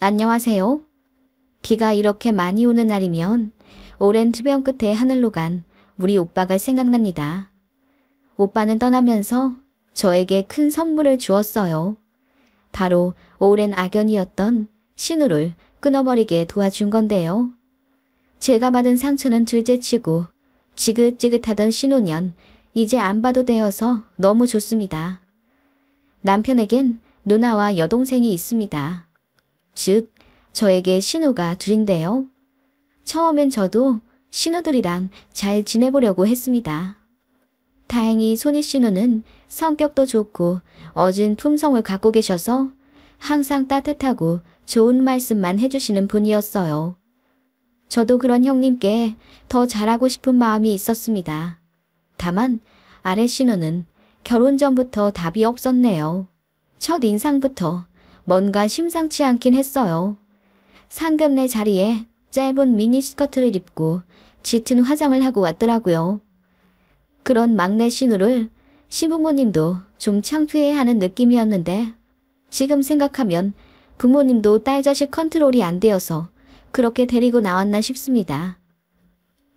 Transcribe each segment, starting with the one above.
안녕하세요. 비가 이렇게 많이 오는 날이면 오랜 투병 끝에 하늘로 간 우리 오빠가 생각납니다. 오빠는 떠나면서 저에게 큰 선물을 주었어요. 바로 오랜 악연이었던 신우를 끊어버리게 도와준 건데요. 제가 받은 상처는 둘째치고 지긋지긋하던 신우년 이제 안 봐도 되어서 너무 좋습니다. 남편에겐 누나와 여동생이 있습니다. 즉 저에게 신우가 둘인데요. 처음엔 저도 신우들이랑 잘 지내보려고 했습니다. 다행히 손이 신우는 성격도 좋고 어진 품성을 갖고 계셔서 항상 따뜻하고 좋은 말씀만 해주시는 분이었어요. 저도 그런 형님께 더 잘하고 싶은 마음이 있었습니다. 다만 아래 신우는 결혼 전부터 답이 없었네요. 첫 인상부터 뭔가 심상치 않긴 했어요. 상견례 자리에 짧은 미니스커트를 입고 짙은 화장을 하고 왔더라고요. 그런 막내 신우를 시부모님도 좀 창피해하는 느낌이었는데 지금 생각하면 부모님도 딸 자식 컨트롤이 안 되어서 그렇게 데리고 나왔나 싶습니다.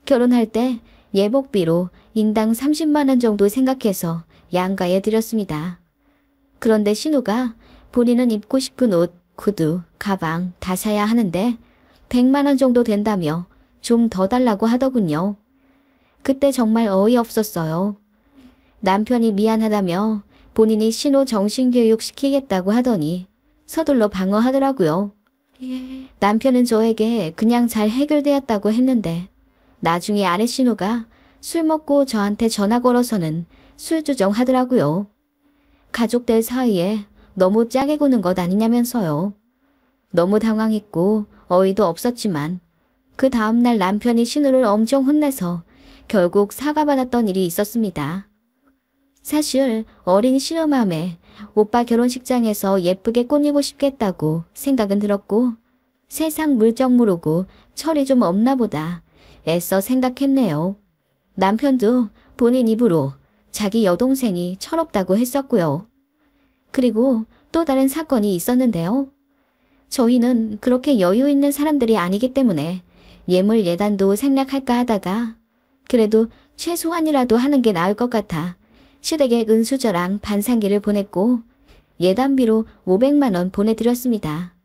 결혼할 때 예복비로 인당 30만 원 정도 생각해서 양가에 드렸습니다. 그런데 신우가 본인은 입고 싶은 옷, 구두, 가방 다 사야 하는데 100만 원 정도 된다며 좀 더 달라고 하더군요. 그때 정말 어이없었어요. 남편이 미안하다며 본인이 신우 정신교육 시키겠다고 하더니 서둘러 방어하더라고요. 남편은 저에게 그냥 잘 해결되었다고 했는데 나중에 아래 신우가 술 먹고 저한테 전화 걸어서는 술주정 하더라고요. 가족들 사이에 너무 짜게 구는 것 아니냐면서요. 너무 당황했고 어이도 없었지만 그 다음날 남편이 신우를 엄청 혼내서 결국 사과받았던 일이 있었습니다. 사실 어린 신우 맘에 오빠 결혼식장에서 예쁘게 꾸미고 싶겠다고 생각은 들었고 세상 물정 모르고 철이 좀 없나 보다 애써 생각했네요. 남편도 본인 입으로 자기 여동생이 철없다고 했었고요. 그리고 또 다른 사건이 있었는데요. 저희는 그렇게 여유 있는 사람들이 아니기 때문에 예물 예단도 생략할까 하다가 그래도 최소한이라도 하는 게 나을 것 같아 시댁에 은수저랑 반상기를 보냈고 예단비로 500만 원 보내드렸습니다.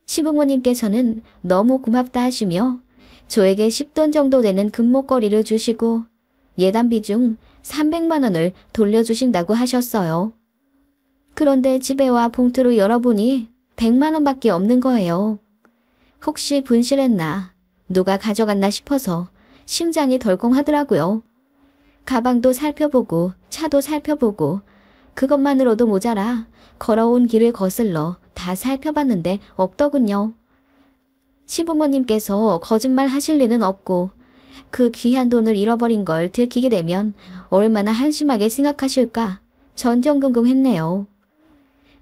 시부모님께서는 너무 고맙다 하시며 저에게 10돈 정도 되는 금목걸이를 주시고 예단비 중 300만 원을 돌려주신다고 하셨어요. 그런데 집에 와 봉투를 열어보니 100만 원밖에 없는 거예요. 혹시 분실했나 누가 가져갔나 싶어서 심장이 덜컹하더라고요. 가방도 살펴보고 차도 살펴보고 그것만으로도 모자라 걸어온 길을 거슬러 다 살펴봤는데 없더군요. 시부모님께서 거짓말 하실 리는 없고 그 귀한 돈을 잃어버린 걸 들키게 되면 얼마나 한심하게 생각하실까 전전긍긍했네요.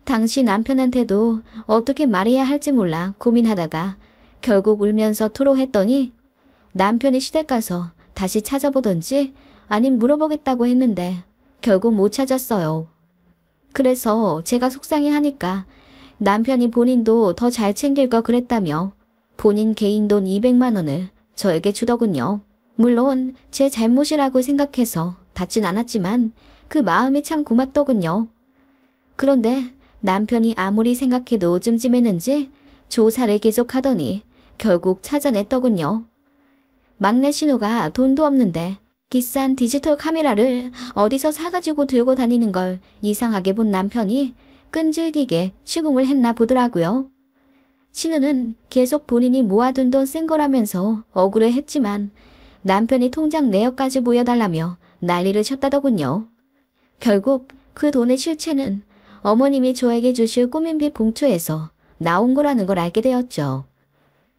당시 남편한테도 어떻게 말해야 할지 몰라 고민하다가 결국 울면서 토로했더니 남편이 시댁 가서 다시 찾아보던지 아님 물어보겠다고 했는데 결국 못 찾았어요. 그래서 제가 속상해하니까 남편이 본인도 더 잘 챙길 거 그랬다며 본인 개인 돈 200만 원을 저에게 주더군요. 물론 제 잘못이라고 생각해서 받진 않았지만 그 마음이 참 고맙더군요. 그런데 남편이 아무리 생각해도 찜찜했는지 조사를 계속하더니 결국 찾아냈더군요. 막내 신우가 돈도 없는데 비싼 디지털 카메라를 어디서 사가지고 들고 다니는 걸 이상하게 본 남편이 끈질기게 추궁을 했나 보더라고요. 신우는 계속 본인이 모아둔 돈 쓴 거라면서 억울해했지만 남편이 통장 내역까지 보여달라며 난리를 쳤다더군요. 결국 그 돈의 실체는 어머님이 저에게 주실 꾸민비 봉투에서 나온 거라는 걸 알게 되었죠.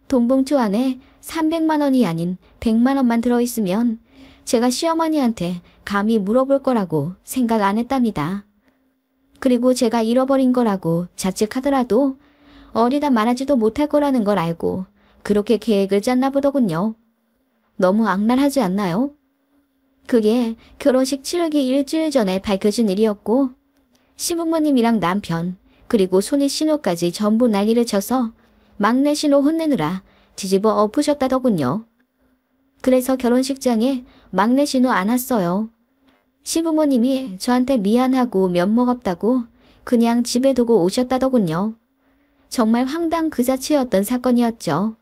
돈 봉투 안에 300만 원이 아닌 100만 원만 들어있으면 제가 시어머니한테 감히 물어볼 거라고 생각 안 했답니다. 그리고 제가 잃어버린 거라고 자책하더라도 어리다 말하지도 못할 거라는 걸 알고 그렇게 계획을 짰나 보더군요. 너무 악랄하지 않나요? 그게 결혼식 치르기 일주일 전에 밝혀진 일이었고 시부모님이랑 남편 그리고 손이 신우까지 전부 난리를 쳐서 막내 신호 혼내느라 뒤집어 엎으셨다더군요. 그래서 결혼식장에 막내 신호 안 왔어요. 시부모님이 저한테 미안하고 면목 없다고 그냥 집에 두고 오셨다더군요. 정말 황당 그 자체였던 사건이었죠.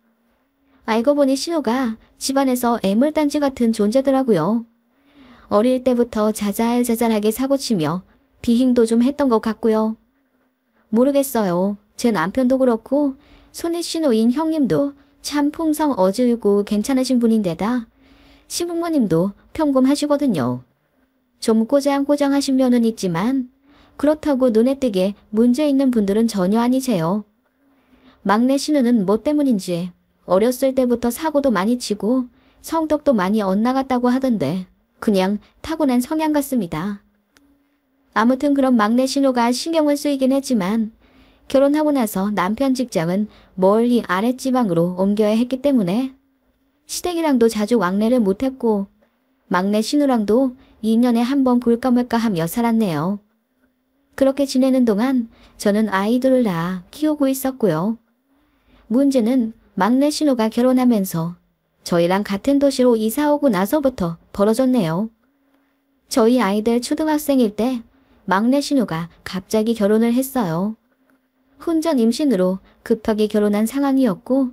알고 보니 신호가 집안에서 애물단지 같은 존재더라고요. 어릴 때부터 자잘자잘하게 사고치며 비행도 좀 했던 것 같고요. 모르겠어요. 제 남편도 그렇고 손이 신호인 형님도 참 풍성 어질고 괜찮으신 분인데다 시부모님도 평범하시거든요. 좀 꼬장꼬장하신 면은 있지만 그렇다고 눈에 띄게 문제 있는 분들은 전혀 아니세요. 막내 신우는 뭐 때문인지 어렸을 때부터 사고도 많이 치고 성격도 많이 엇나갔다고 하던데 그냥 타고난 성향 같습니다. 아무튼 그런 막내 신우가 신경을 쓰이긴 했지만 결혼하고 나서 남편 직장은 멀리 아랫지방으로 옮겨야 했기 때문에 시댁이랑도 자주 왕래를 못했고 막내 신우랑도 2년에 한 번 볼까 말까 하며 살았네요. 그렇게 지내는 동안 저는 아이들을 낳아 키우고 있었고요. 문제는 막내 신우가 결혼하면서 저희랑 같은 도시로 이사오고 나서부터 벌어졌네요. 저희 아이들 초등학생일 때 막내 신우가 갑자기 결혼을 했어요. 혼전 임신으로 급하게 결혼한 상황이었고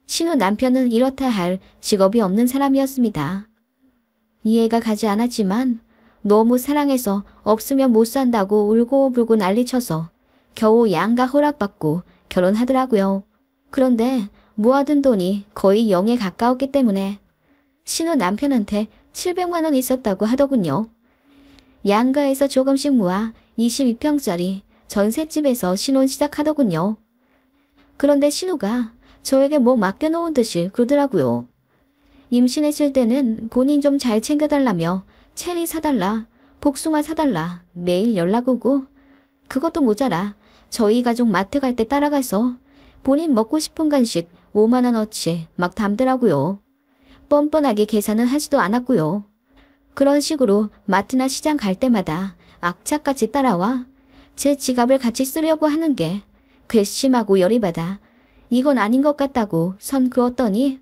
신우 남편은 이렇다 할 직업이 없는 사람이었습니다. 이해가 가지 않았지만 너무 사랑해서 없으면 못 산다고 울고불고 난리쳐서 겨우 양가 허락받고 결혼하더라고요. 그런데 모아둔 돈이 거의 0에 가까웠기 때문에 신우 남편한테 700만 원 있었다고 하더군요. 양가에서 조금씩 모아 22평짜리 전셋집에서 신혼 시작하더군요. 그런데 신우가 저에게 뭐 맡겨놓은 듯이 그러더라고요. 임신했을 때는 본인 좀 잘 챙겨달라며 체리 사달라, 복숭아 사달라 매일 연락 오고 그것도 모자라 저희 가족 마트 갈 때 따라가서 본인 먹고 싶은 간식 5만 원어치 막 담더라고요. 뻔뻔하게 계산은 하지도 않았고요. 그런 식으로 마트나 시장 갈 때마다 악착같이 따라와 제 지갑을 같이 쓰려고 하는 게 괘씸하고 열이 받아 이건 아닌 것 같다고 선 그었더니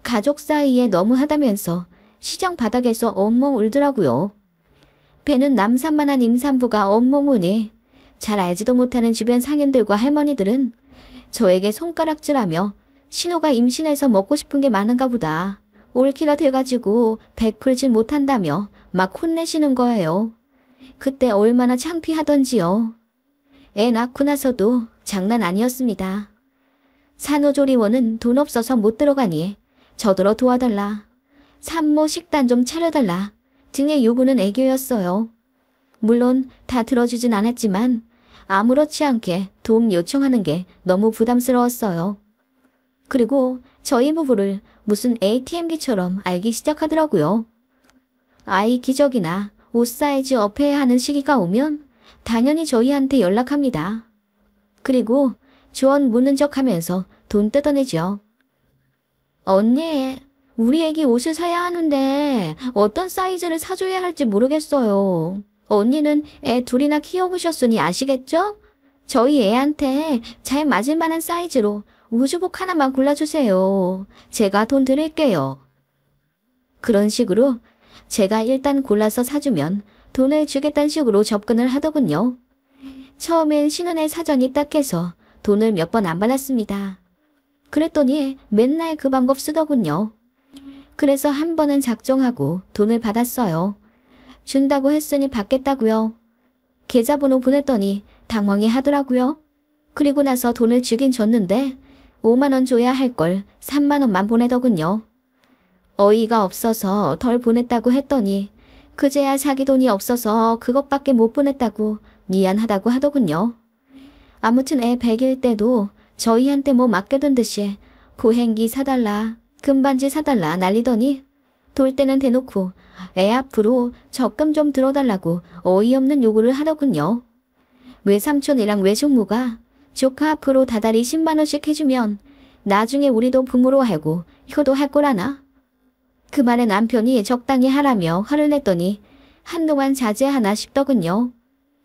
가족 사이에 너무하다면서 시장 바닥에서 엉엉 울더라고요. 배는 남산만한 임산부가 엉엉 우니 잘 알지도 못하는 주변 상인들과 할머니들은 저에게 손가락질하며 신우가 임신해서 먹고 싶은 게 많은가 보다. 올키가 돼가지고 베풀질 못한다며 막 혼내시는 거예요. 그때 얼마나 창피하던지요. 애 낳고 나서도 장난 아니었습니다. 산후조리원은 돈 없어서 못 들어가니 저더러 도와달라. 산모 식단 좀 차려달라 등의 요구는 애교였어요. 물론 다 들어주진 않았지만 아무렇지 않게 도움 요청하는 게 너무 부담스러웠어요. 그리고 저희 부부를 무슨 ATM기처럼 알기 시작하더라고요. 아이 기저귀나 옷 사이즈 업해야 하는 시기가 오면 당연히 저희한테 연락합니다. 그리고 조언 묻는 척 하면서 돈 뜯어내죠. 언니, 우리 애기 옷을 사야 하는데 어떤 사이즈를 사줘야 할지 모르겠어요. 언니는 애 둘이나 키워보셨으니 아시겠죠? 저희 애한테 잘 맞을 만한 사이즈로 우주복 하나만 골라주세요. 제가 돈 드릴게요. 그런 식으로 제가 일단 골라서 사주면 돈을 주겠다는 식으로 접근을 하더군요. 처음엔 신혼의 사정이 딱해서 돈을 몇 번 안 받았습니다. 그랬더니 맨날 그 방법 쓰더군요. 그래서 한 번은 작정하고 돈을 받았어요. 준다고 했으니 받겠다고요. 계좌번호 보냈더니 당황해 하더라고요. 그리고 나서 돈을 주긴 줬는데 5만 원 줘야 할 걸 3만 원만 보내더군요. 어이가 없어서 덜 보냈다고 했더니 그제야 자기 돈이 없어서 그것밖에 못 보냈다고 미안하다고 하더군요. 아무튼 애 100일 때도 저희한테 뭐 맡겨둔 듯이 보행기 사달라, 금반지 사달라 난리더니 돌 때는 대놓고 애 앞으로 적금 좀 들어달라고 어이없는 요구를 하더군요. 외삼촌이랑 외숙모가 조카 앞으로 다달이 10만 원씩 해주면 나중에 우리도 부모로 알고 효도할 거라나? 그 말에 남편이 적당히 하라며 화를 냈더니 한동안 자제하나 싶더군요.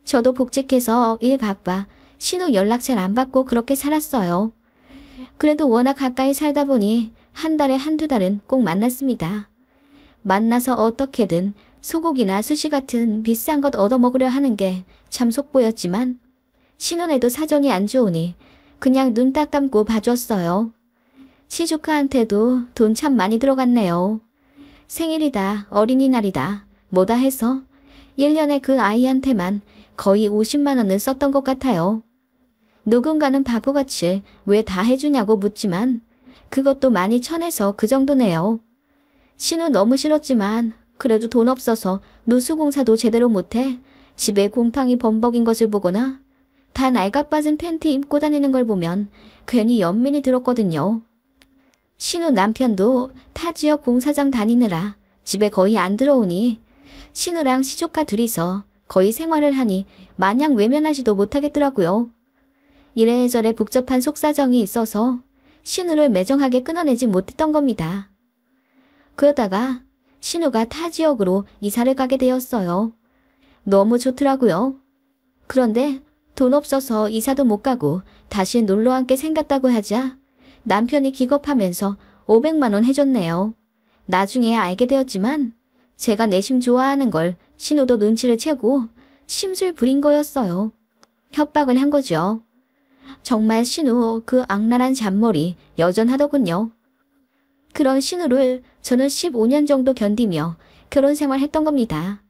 저도 복직해서 일 바빠 신우 연락 잘 안 받고 그렇게 살았어요. 그래도 워낙 가까이 살다 보니 한 달에 한두 달은 꼭 만났습니다. 만나서 어떻게든 소고기나 수시 같은 비싼 것 얻어먹으려 하는 게 참 속보였지만 신혼에도 사정이 안 좋으니 그냥 눈 딱 감고 봐줬어요. 시조카한테도 돈 참 많이 들어갔네요. 생일이다, 어린이날이다, 뭐다 해서 1년에 그 아이한테만 거의 50만 원은 썼던 것 같아요. 누군가는 바보같이 왜 다 해주냐고 묻지만 그것도 많이 쳐내서 그 정도네요. 신우 너무 싫었지만 그래도 돈 없어서 누수공사도 제대로 못해 집에 곰팡이 범벅인 것을 보거나 다 낡아빠진 팬티 입고 다니는 걸 보면 괜히 연민이 들었거든요. 신우 남편도 타 지역 공사장 다니느라 집에 거의 안 들어오니 신우랑 시조카 둘이서 거의 생활을 하니 마냥 외면하지도 못하겠더라고요. 이래저래 복잡한 속사정이 있어서 신우를 매정하게 끊어내지 못했던 겁니다. 그러다가 신우가 타 지역으로 이사를 가게 되었어요. 너무 좋더라고요. 그런데 돈 없어서 이사도 못 가고 다시 놀러 앉게 생겼다고 하자 남편이 기겁하면서 500만 원 해줬네요. 나중에 알게 되었지만 제가 내심 좋아하는 걸 신우도 눈치를 채고 심술 부린 거였어요. 협박을 한 거죠. 정말 신우 그 악랄한 잔머리 여전하더군요. 그런 신우를 저는 15년 정도 견디며 결혼 생활했던 겁니다.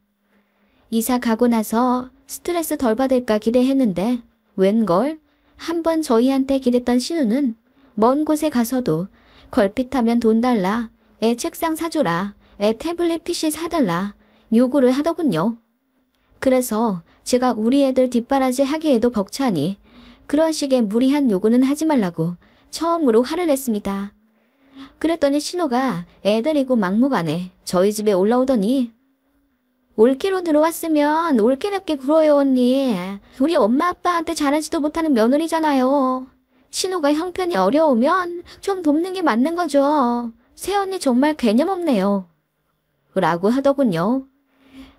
이사 가고 나서 스트레스 덜 받을까 기대했는데 웬걸 한번 저희한테 기댔던 신우는 먼 곳에 가서도 걸핏하면 돈 달라, 애 책상 사줘라, 애 태블릿 PC 사달라 요구를 하더군요. 그래서 제가 우리 애들 뒷바라지 하기에도 벅차니 그런 식의 무리한 요구는 하지 말라고 처음으로 화를 냈습니다. 그랬더니 신우가 애 데리고 막무가내 저희 집에 올라오더니 올케로 들어왔으면 올케답게 굴어요 언니. 우리 엄마 아빠한테 잘하지도 못하는 며느리잖아요. 신우가 형편이 어려우면 좀 돕는 게 맞는 거죠. 새언니 정말 개념 없네요. 라고 하더군요.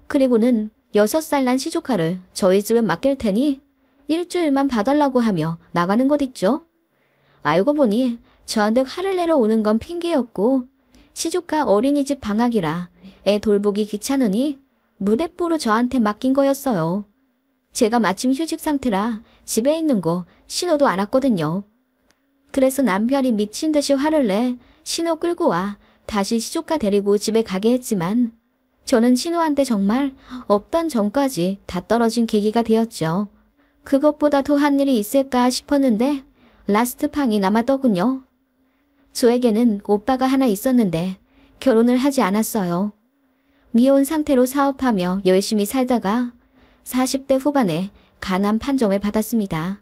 그리고는 6살 난 시조카를 저희 집에 맡길 테니 일주일만 봐달라고 하며 나가는 것 있죠. 알고 보니 저한테 화를 내러 오는 건 핑계였고 시조카 어린이집 방학이라 애 돌보기 귀찮으니 무대뽀로 저한테 맡긴 거였어요. 제가 마침 휴직 상태라 집에 있는 거 신호도 알았거든요. 그래서 남편이 미친 듯이 화를 내 신호 끌고 와 다시 시조카 데리고 집에 가게 했지만 저는 신호한테 정말 없던 전까지 다 떨어진 계기가 되었죠. 그것보다 더 한 일이 있을까 싶었는데 라스트 팡이 남았더군요. 저에게는 오빠가 하나 있었는데 결혼을 하지 않았어요. 미혼 상태로 사업하며 열심히 살다가 40대 후반에 간암 판정을 받았습니다.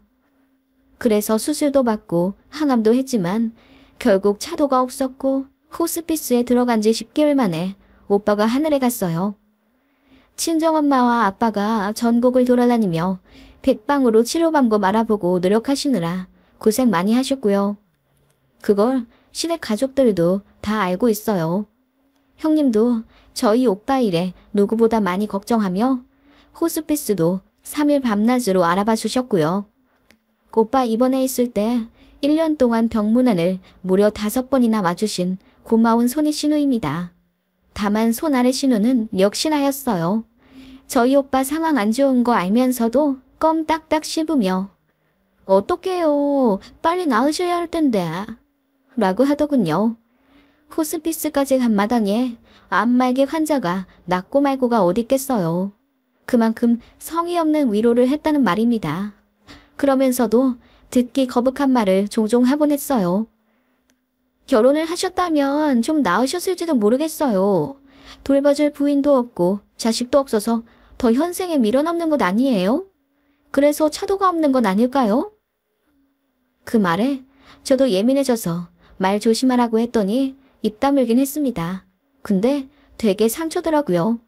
그래서 수술도 받고 항암도 했지만 결국 차도가 없었고 호스피스에 들어간 지 10개월 만에 오빠가 하늘에 갔어요. 친정엄마와 아빠가 전국을 돌아다니며 백방으로 치료 방법 알아보고 노력하시느라 고생 많이 하셨고요. 그걸 시댁 가족들도 다 알고 있어요. 형님도 저희 오빠 일에 누구보다 많이 걱정하며 호스피스도 3일 밤낮으로 알아봐 주셨고요. 오빠 입원해 있을 때 1년 동안 병문안을 무려 5번이나 와주신 고마운 손이 신우입니다. 다만 손 아래 신우는 역시나였어요. 저희 오빠 상황 안 좋은 거 알면서도 껌 딱딱 씹으며 어떡해요. 빨리 나으셔야 할 텐데. 라고 하더군요. 호스피스까지 간 마당에 암말기 환자가 낫고 말고가 어딨겠어요. 그만큼 성의 없는 위로를 했다는 말입니다. 그러면서도 듣기 거북한 말을 종종 하곤 했어요. 결혼을 하셨다면 좀 나으셨을지도 모르겠어요. 돌봐줄 부인도 없고 자식도 없어서 더 현생에 밀어넣는 것 아니에요? 그래서 차도가 없는 건 아닐까요? 그 말에 저도 예민해져서 말 조심하라고 했더니 입 다물긴 했습니다. 근데 되게 상처더라고요.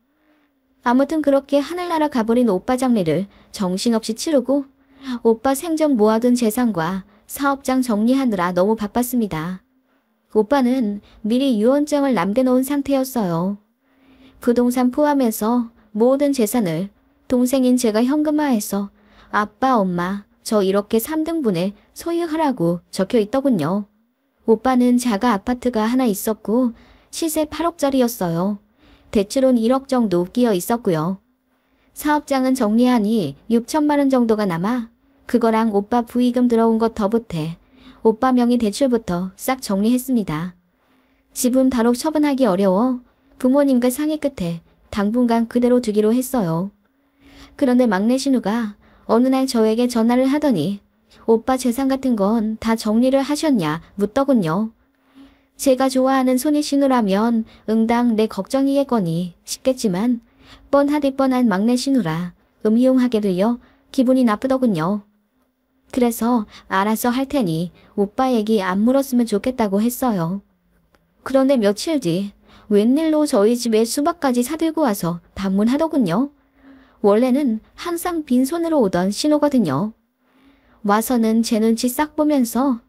아무튼 그렇게 하늘나라 가버린 오빠 장례를 정신없이 치르고 오빠 생전 모아둔 재산과 사업장 정리하느라 너무 바빴습니다. 오빠는 미리 유언장을 남겨놓은 상태였어요. 부동산 포함해서 모든 재산을 동생인 제가 현금화해서 아빠, 엄마, 저 이렇게 3등분에 소유하라고 적혀 있더군요. 오빠는 자가 아파트가 하나 있었고 시세 8억짜리였어요. 대출은 1억 정도 끼어 있었고요. 사업장은 정리하니 6천만 원 정도가 남아 그거랑 오빠 부의금 들어온 것 더 보태 오빠 명의 대출부터 싹 정리했습니다. 집은 바로 처분하기 어려워 부모님과 상의 끝에 당분간 그대로 두기로 했어요. 그런데 막내 신우가 어느 날 저에게 전화를 하더니 오빠 재산 같은 건 다 정리를 하셨냐 묻더군요. 제가 좋아하는 손이 신우라면 응당 내 걱정이겠거니 싶겠지만 뻔하디 뻔한 막내 신우라 음이용하게 들려 기분이 나쁘더군요. 그래서 알아서 할 테니 오빠 얘기 안 물었으면 좋겠다고 했어요. 그런데 며칠 뒤 웬일로 저희 집에 수박까지 사들고 와서 방문하더군요. 원래는 항상 빈손으로 오던 신호거든요. 와서는 제 눈치 싹 보면서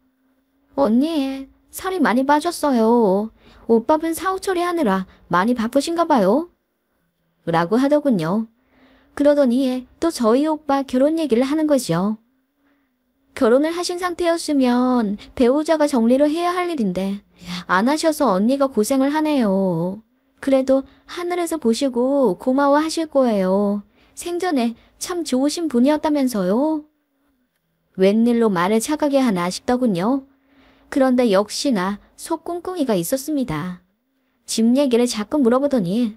언니, 살이 많이 빠졌어요. 오빠분 사후 처리하느라 많이 바쁘신가 봐요. 라고 하더군요. 그러더니 또 저희 오빠 결혼 얘기를 하는 거죠. 결혼을 하신 상태였으면 배우자가 정리를 해야 할 일인데 안 하셔서 언니가 고생을 하네요. 그래도 하늘에서 보시고 고마워하실 거예요. 생전에 참 좋으신 분이었다면서요. 웬일로 말을 차가게 하나 싶더군요. 그런데 역시나 속꿍꿍이가 있었습니다. 집 얘기를 자꾸 물어보더니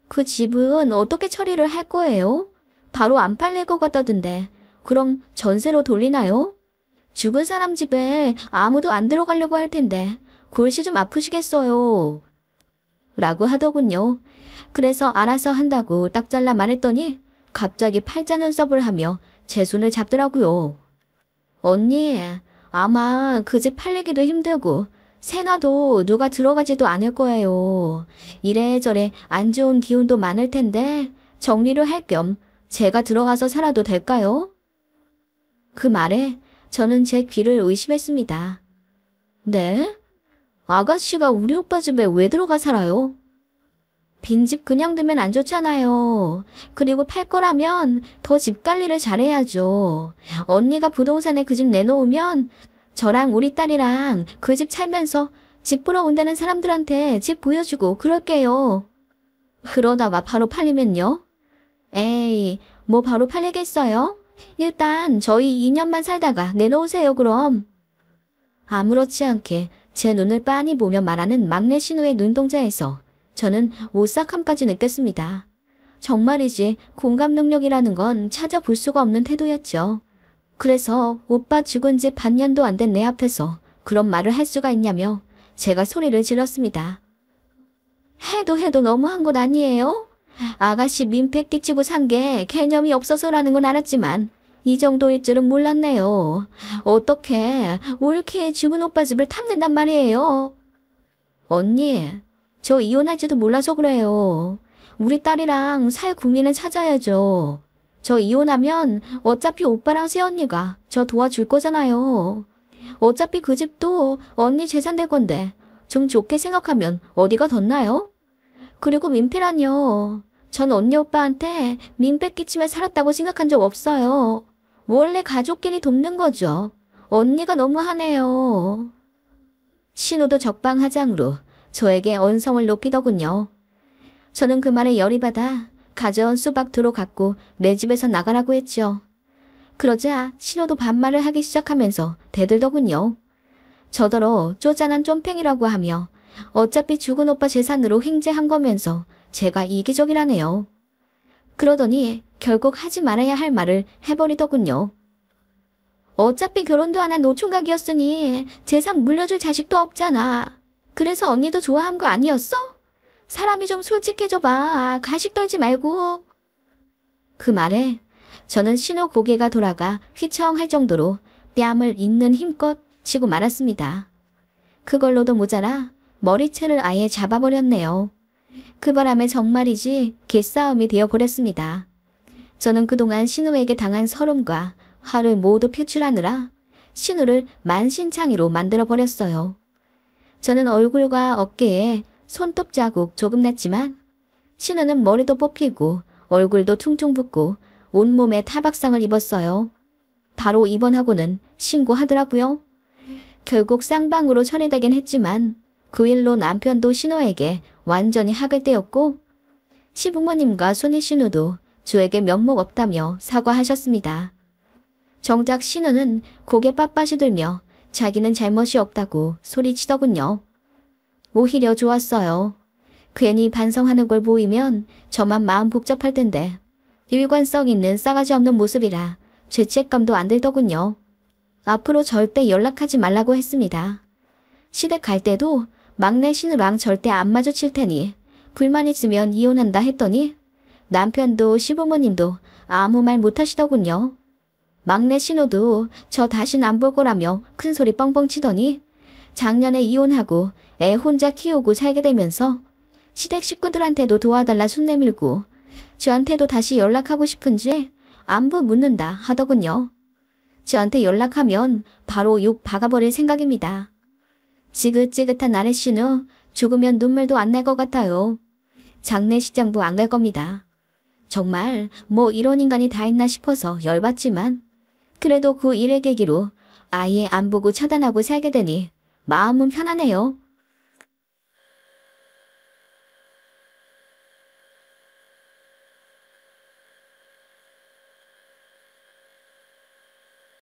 그 집은 어떻게 처리를 할 거예요? 바로 안 팔릴 것 같다던데 그럼 전세로 돌리나요? 죽은 사람 집에 아무도 안 들어가려고 할 텐데 골시 좀 아프시겠어요. 라고 하더군요. 그래서 알아서 한다고 딱 잘라 말했더니 갑자기 팔자 눈썹을 하며 제 손을 잡더라고요. 언니, 아마 그 집 팔리기도 힘들고 세나도 누가 들어가지도 않을 거예요. 이래저래 안 좋은 기운도 많을 텐데 정리를 할 겸 제가 들어가서 살아도 될까요? 그 말에 저는 제 귀를 의심했습니다. 네? 아가씨가 우리 오빠 집에 왜 들어가 살아요? 빈집 그냥 두면 안 좋잖아요. 그리고 팔 거라면 더 집 관리를 잘해야죠. 언니가 부동산에 그 집 내놓으면 저랑 우리 딸이랑 그 집 살면서 집 보러 온다는 사람들한테 집 보여주고 그럴게요. 그러다가 바로 팔리면요? 에이, 뭐 바로 팔리겠어요? 일단 저희 2년만 살다가 내놓으세요 그럼. 아무렇지 않게 제 눈을 빤히 보며 말하는 막내 신우의 눈동자에서 저는 오싹함까지 느꼈습니다. 정말이지 공감 능력이라는 건 찾아볼 수가 없는 태도였죠. 그래서 오빠 죽은 지 반년도 안 된 내 앞에서 그런 말을 할 수가 있냐며 제가 소리를 질렀습니다. 해도 너무한 것 아니에요? 아가씨 민폐 끼치고 산 게 개념이 없어서라는 건 알았지만 이 정도일 줄은 몰랐네요. 어떻게 올케 죽은 오빠 집을 탐낸단 말이에요? 언니, 저 이혼할지도 몰라서 그래요. 우리 딸이랑 살 국민을 찾아야죠. 저 이혼하면 어차피 오빠랑 새언니가 저 도와줄 거잖아요. 어차피 그 집도 언니 재산 될 건데 좀 좋게 생각하면 어디가 덧나요? 그리고 민폐라뇨. 전 언니 오빠한테 민폐 끼치며 살았다고 생각한 적 없어요. 원래 가족끼리 돕는 거죠. 언니가 너무하네요. 신우도 적방하장으로 저에게 언성을 높이더군요. 저는 그 말에 열이 받아 가져온 수박 들어갔고 내 집에서 나가라고 했죠. 그러자 신우도 반말을 하기 시작하면서 대들더군요. 저더러 쪼잔한 쫌팽이라고 하며 어차피 죽은 오빠 재산으로 횡재한 거면서 제가 이기적이라네요. 그러더니 결국 하지 말아야 할 말을 해버리더군요. 어차피 결혼도 안 한 노총각이었으니 재산 물려줄 자식도 없잖아. 그래서 언니도 좋아한 거 아니었어? 사람이 좀 솔직해져봐. 가식 떨지 말고. 그 말에 저는 신호 고개가 돌아가 휘청할 정도로 뺨을 있는 힘껏 치고 말았습니다. 그걸로도 모자라 머리채를 아예 잡아버렸네요. 그 바람에 정말이지 개싸움이 되어버렸습니다. 저는 그동안 신우에게 당한 서름과 화를 모두 표출하느라 신우를 만신창이로 만들어버렸어요. 저는 얼굴과 어깨에 손톱 자국 조금 났지만 신우는 머리도 뽑히고 얼굴도 퉁퉁 붓고 온몸에 타박상을 입었어요. 바로 입원하고는 신고하더라고요. 결국 쌍방으로 처리되긴 했지만 그 일로 남편도 신우에게 완전히 학을 떼었고 시부모님과 손희 신우도 저에게 면목 없다며 사과하셨습니다. 정작 신우는 고개 빳빳이 들며 자기는 잘못이 없다고 소리치더군요. 오히려 좋았어요. 괜히 반성하는 걸 보이면 저만 마음 복잡할 텐데 일관성 있는 싸가지 없는 모습이라 죄책감도 안 들더군요. 앞으로 절대 연락하지 말라고 했습니다. 시댁 갈 때도 막내 신우랑 절대 안 마주칠 테니 불만 있으면 이혼한다 했더니 남편도 시부모님도 아무 말 못하시더군요. 막내 신우도 저 다신 안 볼 거라며 큰소리 뻥뻥 치더니 작년에 이혼하고 애 혼자 키우고 살게 되면서 시댁 식구들한테도 도와달라 손 내밀고 저한테도 다시 연락하고 싶은지 안부 묻는다 하더군요. 저한테 연락하면 바로 욕 박아버릴 생각입니다. 지긋지긋한 아내 신우 죽으면 눈물도 안 날 것 같아요. 장례식장도 안 갈 겁니다. 정말 뭐 이런 인간이 다 있나 싶어서 열받지만 그래도 그 일을 계기로 아예 안 보고 차단하고 살게 되니 마음은 편하네요.